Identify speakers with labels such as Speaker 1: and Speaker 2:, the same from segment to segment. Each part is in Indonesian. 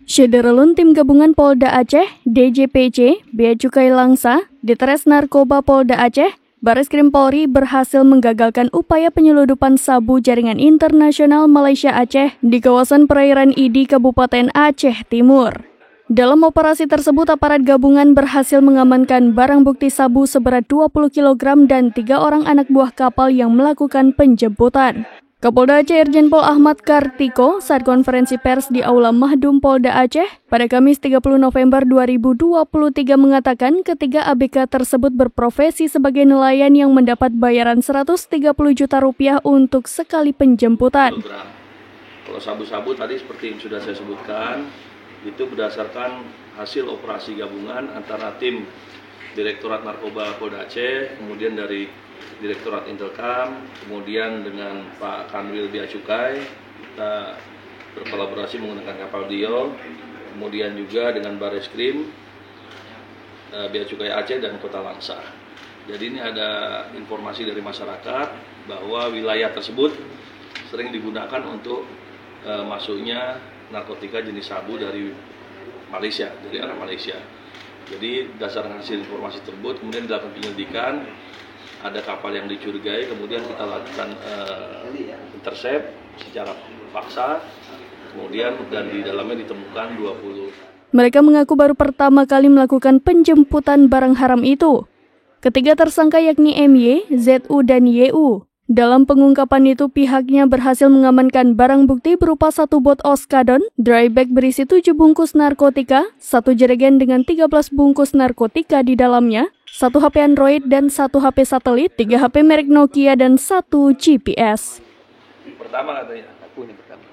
Speaker 1: Syederelun Tim Gabungan Polda Aceh, DJPC, Bea Cukai Langsa, Ditres Narkoba Polda Aceh, Bareskrim Polri berhasil menggagalkan upaya penyeludupan sabu jaringan internasional Malaysia Aceh di kawasan perairan Idi, Kabupaten Aceh Timur. Dalam operasi tersebut, aparat gabungan berhasil mengamankan barang bukti sabu seberat 20 kg dan 3 orang anak buah kapal yang melakukan penjemputan. Kapolda Aceh Irjen Pol Ahmad Kartiko saat konferensi pers di Aula Mahdum Polda Aceh pada Kamis 30 November 2023 mengatakan ketiga ABK tersebut berprofesi sebagai nelayan yang mendapat bayaran 130 juta rupiah untuk sekali penjemputan.
Speaker 2: Kalau sabu-sabu tadi seperti yang sudah saya sebutkan, itu berdasarkan hasil operasi gabungan antara tim Direktorat Narkoba Polda Aceh, kemudian dari Direktorat Intelkam, kemudian dengan Pak Kanwil Bea Cukai, kita berkolaborasi menggunakan kapal Dio, kemudian juga dengan Bareskrim, Bea Cukai Aceh dan Kota Langsa. Jadi ini ada informasi dari masyarakat bahwa wilayah tersebut sering digunakan untuk masuknya narkotika jenis sabu dari Malaysia, dari arah Malaysia. Jadi berdasarkan hasil informasi tersebut, kemudian dilakukan penyelidikan. Ada kapal yang dicurigai, kemudian kita lakukan intercept secara paksa, kemudian dan di dalamnya ditemukan 20.
Speaker 1: Mereka mengaku baru pertama kali melakukan penjemputan barang haram itu. Ketiga tersangka yakni MY, ZU, dan YU. Dalam pengungkapan itu, pihaknya berhasil mengamankan barang bukti berupa 1 bot oskadon, dry bag berisi 7 bungkus narkotika, 1 jerigen dengan 13 bungkus narkotika di dalamnya, 1 HP Android dan 1 HP satelit, 3 HP merek Nokia dan 1 GPS.
Speaker 2: Pertama katanya, aku ini pertama.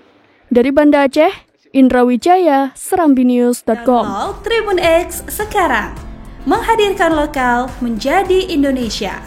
Speaker 1: Dari Banda Aceh, Indra Wijaya, serambinews.com.
Speaker 3: Tribun X sekarang menghadirkan lokal menjadi Indonesia.